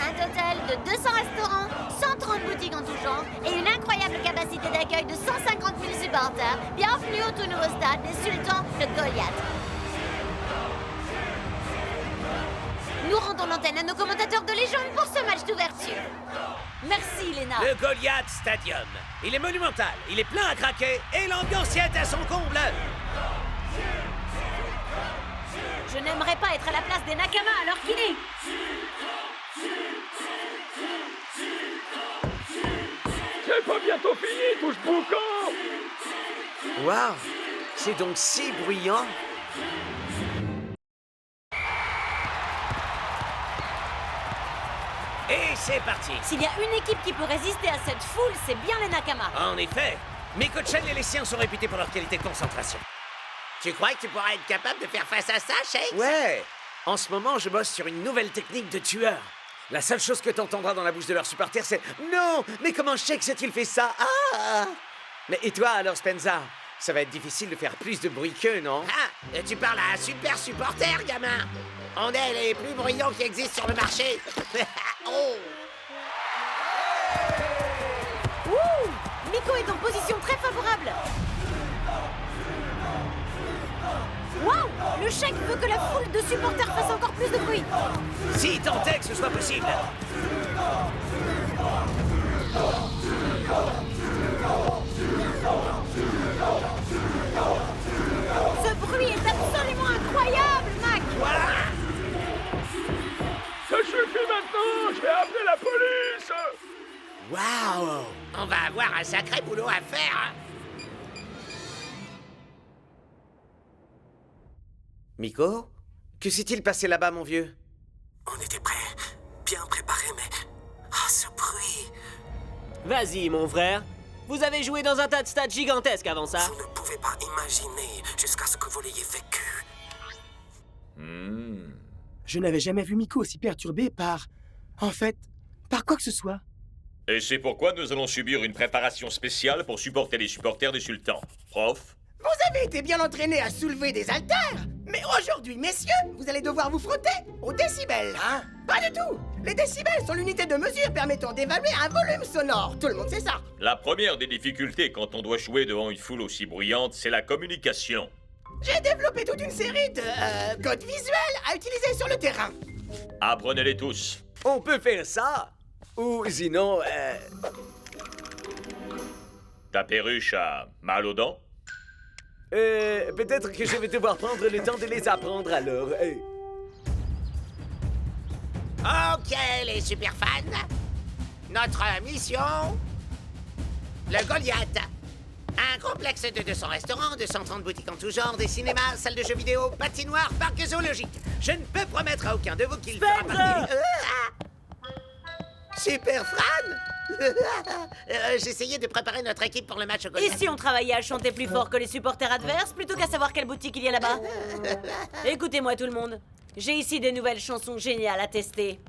Un total de 200 restaurants, 130 boutiques en tout genre et une incroyable capacité d'accueil de 150 000 supporters. Bienvenue au tout nouveau stade des Sultans de Goliath. Nous rendons l'antenne à nos commentateurs de légende pour ce match d'ouverture. Merci, Léna. Le Goliath Stadium. Il est monumental, il est plein à craquer et l'ambiance y est à son comble. Je n'aimerais pas être à la place des Nakama à leur kiné. C'est pas bientôt fini, touche boucan. Waouh, c'est donc si bruyant. Et c'est parti. S'il y a une équipe qui peut résister à cette foule, c'est bien les Nakama. En effet, Miko-chan et les siens sont réputés pour leur qualité de concentration. Tu crois que tu pourras être capable de faire face à ça, Shakes? Ouais. En ce moment, je bosse sur une nouvelle technique de tueur. La seule chose que t'entendras dans la bouche de leurs supporters, c'est « Non, mais comment Shakes a-t-il fait ça? Ah !» Mais et toi, alors, Spencer? Ça va être difficile de faire plus de bruit qu'eux, non? Ah, tu parles à un super supporter, gamin. On est les plus bruyants qui existent sur le marché. Oh! Ouh! Miko est en position très favorable. Waouh! Le chèque veut que la foule de supporters fasse encore plus de bruit. Si tant est que ce soit possible. Ce bruit est absolument incroyable, Mac. Ça suffit maintenant, je vais appeler la police. Waouh! On va avoir un sacré boulot à faire. Miko? Que s'est-il passé là-bas, mon vieux? On était prêts, bien préparés, mais... Ah, ce bruit! Vas-y, mon frère. Vous avez joué dans un tas de stades gigantesques avant ça. Vous ne pouvez pas imaginer jusqu'à ce que vous l'ayez vécu. Je n'avais jamais vu Miko aussi perturbé par... En fait, par quoi que ce soit. Et c'est pourquoi nous allons subir une préparation spéciale pour supporter les supporters des sultans. Prof? Vous avez été bien entraînés à soulever des haltères. Mais aujourd'hui, messieurs, vous allez devoir vous frotter aux décibels. Hein? Pas du tout. Les décibels sont l'unité de mesure permettant d'évaluer un volume sonore. Tout le monde sait ça. La première des difficultés quand on doit jouer devant une foule aussi bruyante, c'est la communication. J'ai développé toute une série de codes visuels à utiliser sur le terrain. Apprenez-les tous. On peut faire ça. Ou sinon, Ta perruche a mal aux dents? peut-être que je vais devoir prendre le temps de les apprendre alors. Ok, les super fans. Notre mission... Le Goliath. Un complexe de 200 restaurants, 230 boutiques en tout genre, des cinémas, salles de jeux vidéo, patinoires, parcs zoologiques. Je ne peux promettre à aucun de vous qu'il fera partie... Super Fran. J'essayais de préparer notre équipe pour le match au Et Goliath. si on travaillait à chanter plus fort que les supporters adverses plutôt qu'à savoir quelle boutique il y a là-bas? Écoutez-moi tout le monde. J'ai ici des nouvelles chansons géniales à tester.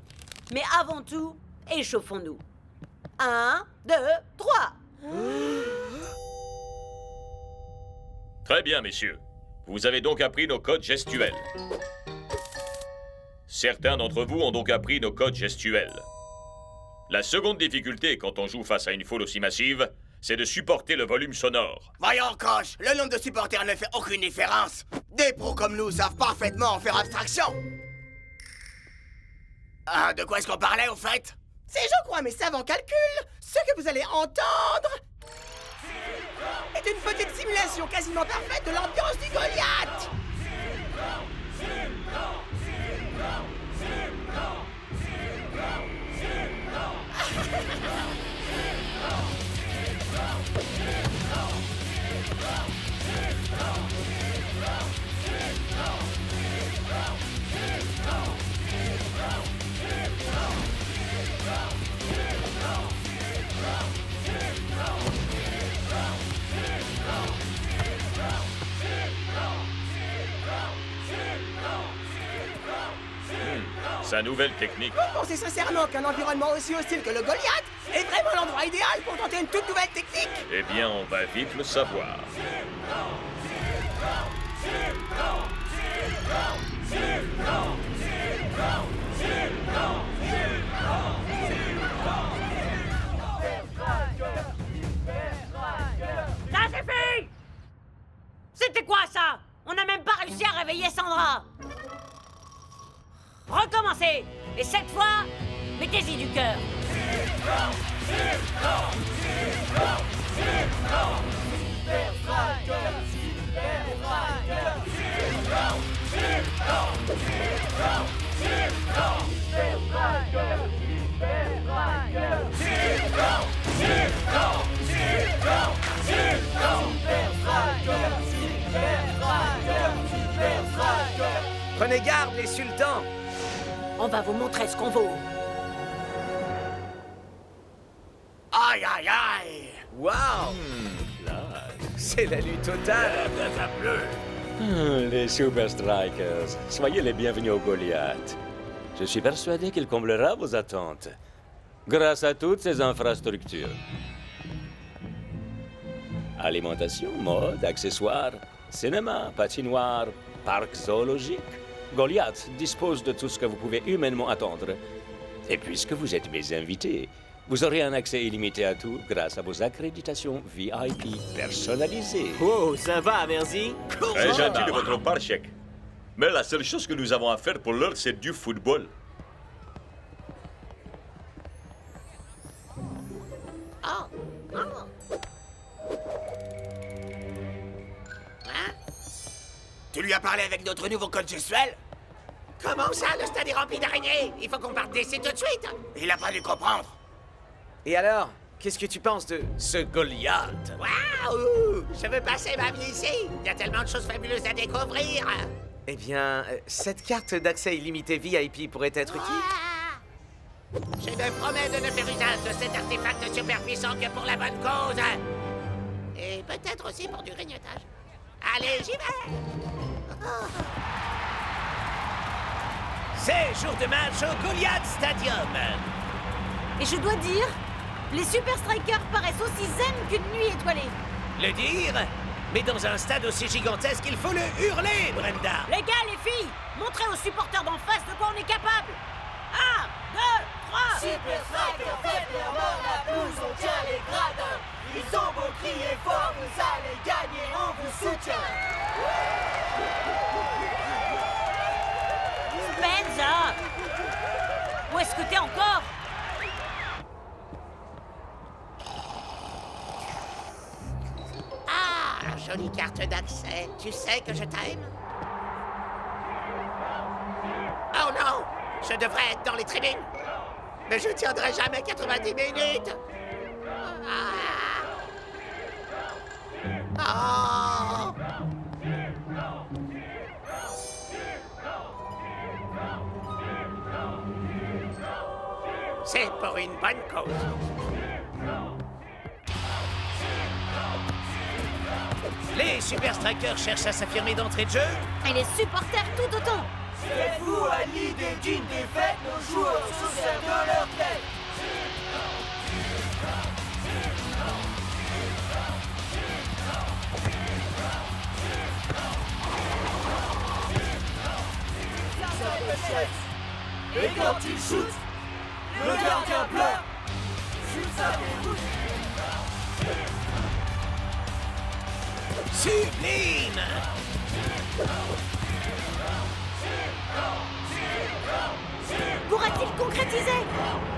Mais avant tout, échauffons-nous. 1, 2, 3. Très bien, messieurs. Vous avez donc appris nos codes gestuels. Certains d'entre vous ont donc appris nos codes gestuels. La seconde difficulté quand on joue face à une foule aussi massive, c'est de supporter le volume sonore. Voyons, coach, le nombre de supporters ne fait aucune différence. Des pros comme nous savent parfaitement en faire abstraction. Ah, de quoi est-ce qu'on parlait, au fait? C'est, je crois, mes savants calculs. Ce que vous allez entendre est une petite simulation quasiment parfaite de l'ambiance du Goliath. Sa nouvelle technique. Vous pensez sincèrement qu'un environnement aussi hostile que le Goliath est vraiment l'endroit idéal pour tenter une toute nouvelle technique? Eh bien, on va vite le savoir. Sultan Recommencez. Et cette fois, mettez-y du cœur. Prenez garde, les sultans! On va vous montrer ce qu'on vaut. Aïe, aïe, aïe! Waouh! C'est la lutte totale! Les Super Strikers, soyez les bienvenus au Goliath. Je suis persuadé qu'il comblera vos attentes, grâce à toutes ces infrastructures. Alimentation, mode, accessoires, cinéma, patinoire, parc zoologique. Goliath dispose de tout ce que vous pouvez humainement attendre. Et puisque vous êtes mes invités, vous aurez un accès illimité à tout grâce à vos accréditations VIP personnalisées. Oh, sympa, merci. Très gentil de votre part, Sheik. Mais la seule chose que nous avons à faire pour l'heure, c'est du football. Tu lui as parlé avec notre nouveau coach gestuel? Comment ça, le stade est rempli d'araignées? Il faut qu'on parte d'ici tout de suite. Il a pas dû comprendre. Et alors, qu'est-ce que tu penses de ce Goliath? Waouh! Je veux passer ma vie ici. Il y a tellement de choses fabuleuses à découvrir. Eh bien, cette carte d'accès illimité VIP pourrait être utile. Je me promets de ne faire usage de cet artefact super puissant que pour la bonne cause. Et peut-être aussi pour du grignotage. Allez, j'y vais! C'est jour de match au Goliath Stadium. Et je dois dire, les Super Strikers paraissent aussi zen qu'une nuit étoilée. Le dire? Mais dans un stade aussi gigantesque, il faut le hurler, Brenda. Les gars, les filles, montrez aux supporters d'en face de quoi on est capable. 1, 2, 3. Super Strikers, faites leur mort la blouse, on tient les gradins. Ils ont beau crier fort, vous allez gagner, on vous soutient. Spenza! Où est-ce que t'es encore? Ah, jolie carte d'accès. Tu sais que je t'aime? Oh non! Je devrais être dans les tribunes. Mais je tiendrai jamais 90 minutes. Oh! C'est pour une bonne cause. Les Super Strikers cherchent à s'affirmer d'entrée de jeu. Et les supporters tout autant. Êtes-vous à l'idée d'une défaite? Nos joueurs se servent de leur tête. Et quand il shoot, le gardien pleure. Sur sa déroute. Sublime! Pourra-t-il concrétiser? Oh!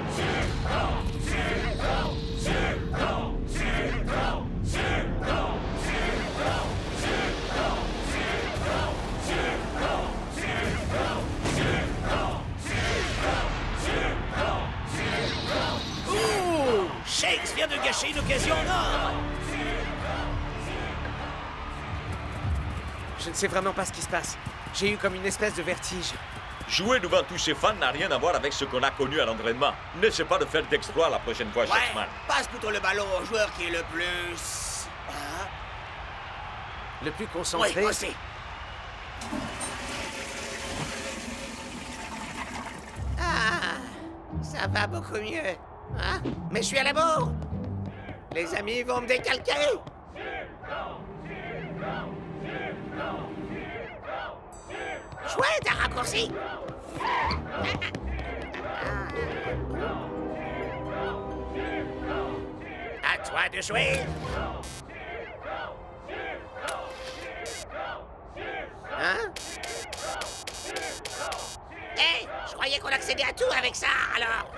Shakes vient de gâcher une occasion en or! Je ne sais vraiment pas ce qui se passe. J'ai eu comme une espèce de vertige. Jouer devant tous ces fans n'a rien à voir avec ce qu'on a connu à l'entraînement. N'essaie pas de faire d'exploit la prochaine fois, Shaxman. Passe plutôt le ballon au joueur qui est le plus... Le plus concentré. Oui, aussi. Ah, ça va beaucoup mieux. Hein? Mais je suis à la bourre. Les amis vont me décalquer. Chouette, un raccourci. À toi de jouer. Hein? Hé, je croyais qu'on accédait à tout avec ça, alors.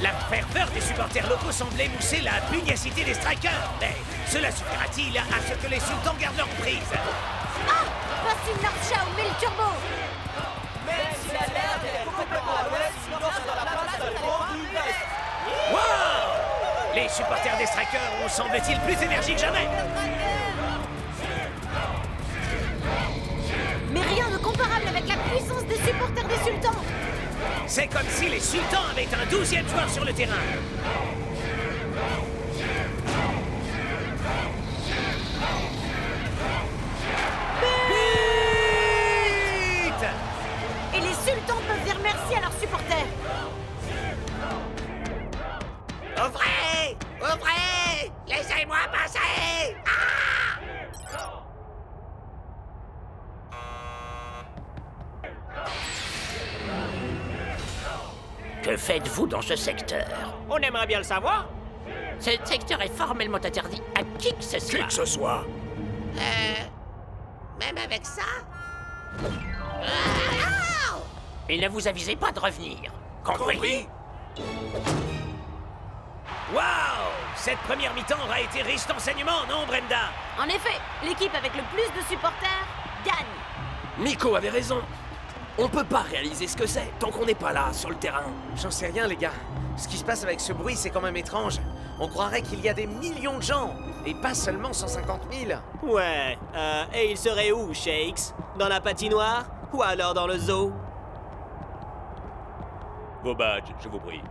La ferveur des supporters locaux semble émousser la pugnacité des strikers. Mais cela suffira-t-il à ce que les sultans gardent leur prise? Ah! Voici Northshaw, met le turbo! Même s'il a l'air d'être complètement à l'ouest, Silence est dans la place de l'Europe du West. Wow! Les supporters des strikers ont semble-t-il plus énergiques que jamais. Mais rien de comparable avec la puissance des supporters des sultans! C'est comme si les sultans avaient un 12e joueur sur le terrain. Vite! Et les sultans peuvent dire merci à leurs supporters! Ouvrez! Ouvrez! Laissez-moi passer! Ah! Que faites-vous dans ce secteur? On aimerait bien le savoir. Ce secteur est formellement interdit à qui que ce soit. Qui que ce soit. Même avec ça? Ah! Il ne vous avisait pas de revenir. Compris? Waouh! Cette première mi-temps aura été riche d'enseignements, non, Brenda? En effet, l'équipe avec le plus de supporters gagne! Nico avait raison. On peut pas réaliser ce que c'est tant qu'on n'est pas là, sur le terrain. J'en sais rien, les gars. Ce qui se passe avec ce bruit, c'est quand même étrange. On croirait qu'il y a des millions de gens, et pas seulement 150 000. Ouais, et il serait où, Shakes? Dans la patinoire? Ou alors dans le zoo? Vos badges, je vous prie.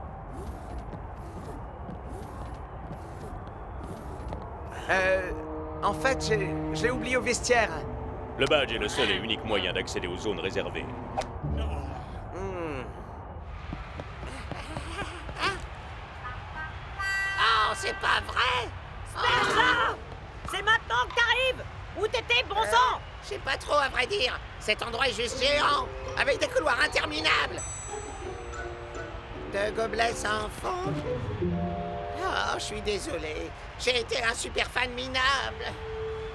En fait, j'ai oublié au vestiaire. Le badge est le seul et unique moyen d'accéder aux zones réservées. Oh, c'est pas vrai! Spencer! C'est maintenant que t'arrives! Où t'étais, bon sang? Je sais pas trop, à vrai dire. Cet endroit est juste géant, avec des couloirs interminables. De gobelets sans fond. Oh, je suis désolé. J'ai été un super fan minable.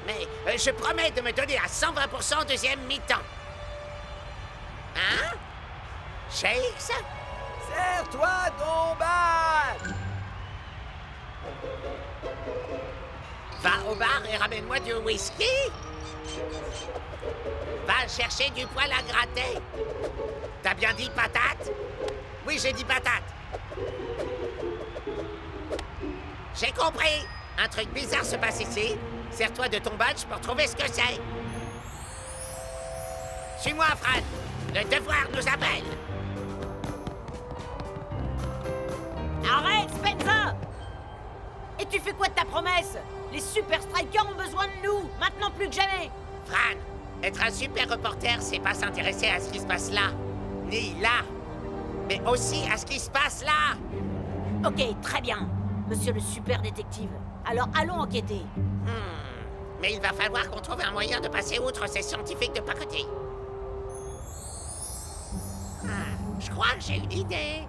Mais je promets de me donner à 120% deuxième mi-temps. Hein? Shakes? Serre-toi ton badge! Va au bar et ramène-moi du whisky. Va chercher du poil à gratter. T'as bien dit patate? Oui, j'ai dit patate. J'ai compris. Un truc bizarre se passe ici. Sers-toi de ton badge pour trouver ce que c'est. Suis-moi, Fran. Le devoir nous appelle. Arrête, Spencer! Et tu fais quoi de ta promesse? Les super strikers ont besoin de nous, maintenant plus que jamais! Fran, être un super reporter, c'est pas s'intéresser à ce qui se passe là, ni là, mais aussi à ce qui se passe là. Ok, très bien, monsieur le super détective. Alors allons enquêter. Mais il va falloir qu'on trouve un moyen de passer outre ces scientifiques de pacotille. Je crois que j'ai une idée.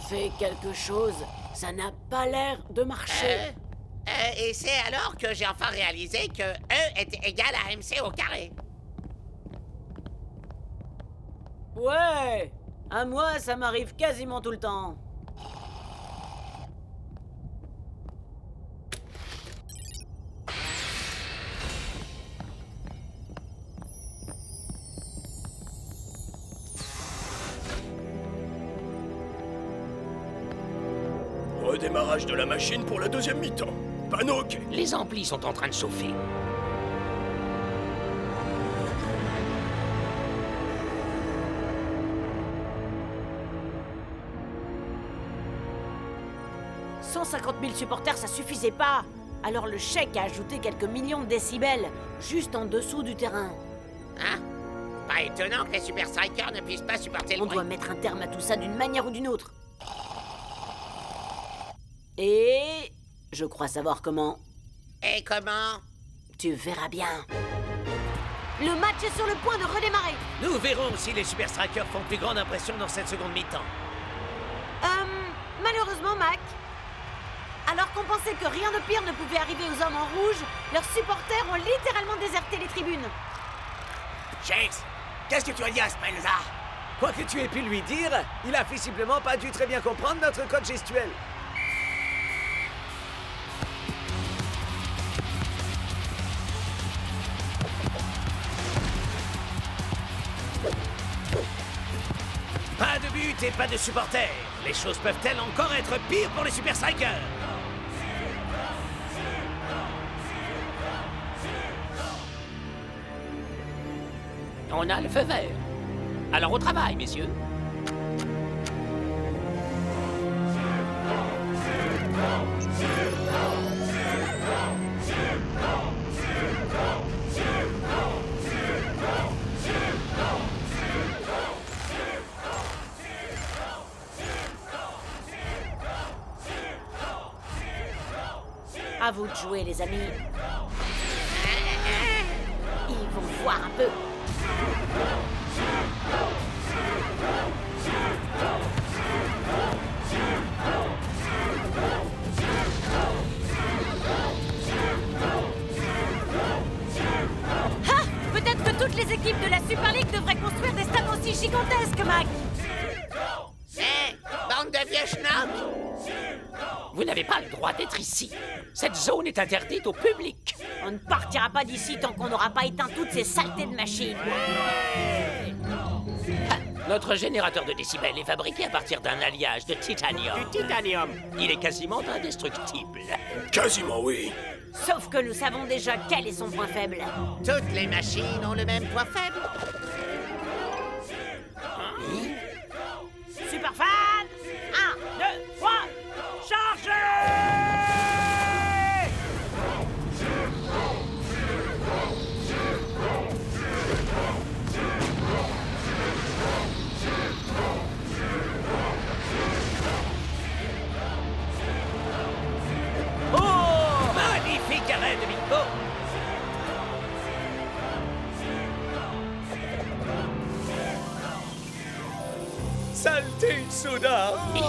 Fais quelque chose, ça n'a pas l'air de marcher. Et c'est alors que j'ai enfin réalisé que E est égal à MC au carré. Ouais, à moi ça m'arrive quasiment tout le temps. Redémarrage de la machine pour la deuxième mi-temps. Panneau OK. Les amplis sont en train de chauffer. « 150 000 supporters, ça suffisait pas. Alors le chèque a ajouté quelques millions de décibels, juste en dessous du terrain. Hein? Pas étonnant que les Super Strikers ne puissent pas supporter le On bruit. doit mettre un terme à tout ça d'une manière ou d'une autre. Et... je crois savoir comment. Et comment? Tu verras bien. Le match est sur le point de redémarrer. Nous verrons si les Super Strikers font plus grande impression dans cette seconde mi-temps. Malheureusement, Mac, alors qu'on pensait que rien de pire ne pouvait arriver aux hommes en rouge, leurs supporters ont littéralement déserté les tribunes. Shakes, qu'est-ce que tu as dit à Spenza? Quoi que tu aies pu lui dire, il a visiblement pas dû très bien comprendre notre code gestuel. Pas de but et pas de supporters. Les choses peuvent-elles encore être pires pour les Super Strikers? On a le feu vert. Alors au travail, messieurs. À vous de jouer, les amis. Ils vont voir un peu. Ah! Peut-être que toutes les équipes de la Super League devraient construire des stades aussi gigantesques, Mac. Bande de vieux schnocks! Vous n'avez pas le droit d'être ici. Cette zone est interdite au public. On ne partira pas d'ici tant qu'on n'aura pas éteint toutes ces saletés de machines. Notre générateur de décibels est fabriqué à partir d'un alliage de titanium. Du titanium. Il est quasiment indestructible. Quasiment oui. Sauf que nous savons déjà quel est son point faible. Toutes les machines ont le même point faible. Super fan 1, 2, 3, chargez! Oh! Magnifique arrêt de Big Bo! Saleté de soda! Ils sont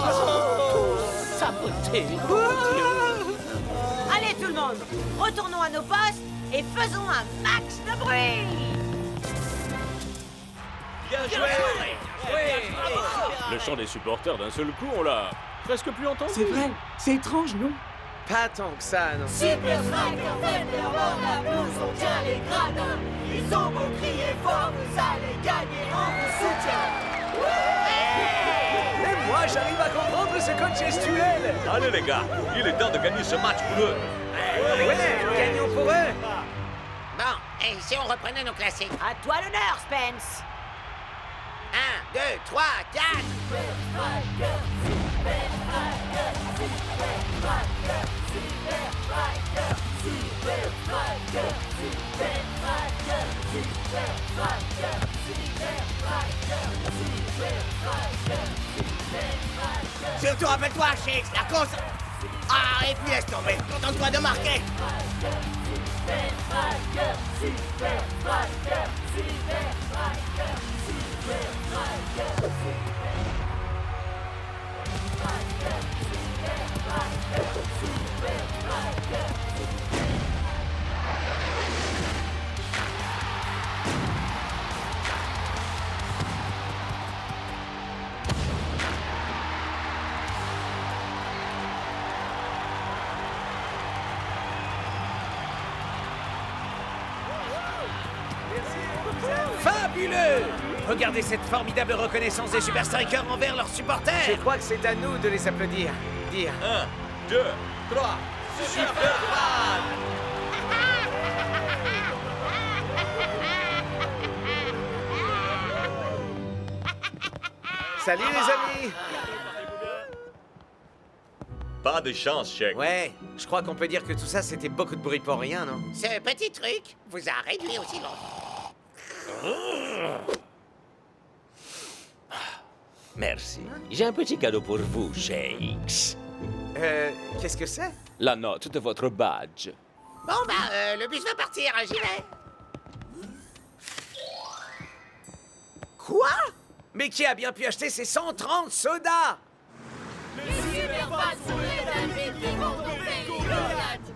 tous sabotés. Allez tout le monde, retournons à nos postes et faisons un max de bruit! Bien joué! Le chant des supporters d'un seul coup, on l'a presque plus entendu. C'est vrai, c'est étrange, non? Pas tant que ça, non. Super Striker fait leur la blouse, on tient les gradins. Ils ont beau crier fort, vous allez gagner, on vous soutient. Et moi, j'arrive à comprendre ce code gestuel! Allez les gars, il est temps de gagner ce match pour eux. Ouais, gagnons pour eux! Bon, et si on reprenait nos classiques? À toi l'honneur, Spence! 1, 2, 3, 4! Surtout rappelle-toi, Shakes, la course... Ah, et puis laisse tomber, contente-toi de marquer. Fabuleux! Regardez cette formidable reconnaissance des Super Strikers envers leurs supporters! Je crois que c'est à nous de les applaudir. Dire 1, 2, 3, Super Fan! Salut les amis! Pas de chance, Shake. Ouais, je crois qu'on peut dire que tout ça c'était beaucoup de bruit pour rien, non? Ce petit truc vous a réduit au silence. Merci. J'ai un petit cadeau pour vous, Shakes. Qu'est-ce que c'est? La note de votre badge. Bon, le bus va partir, j'y vais. Quoi? Mais qui a bien pu acheter ces 130 sodas? superfans sont rétablis contre ton pays Goliath.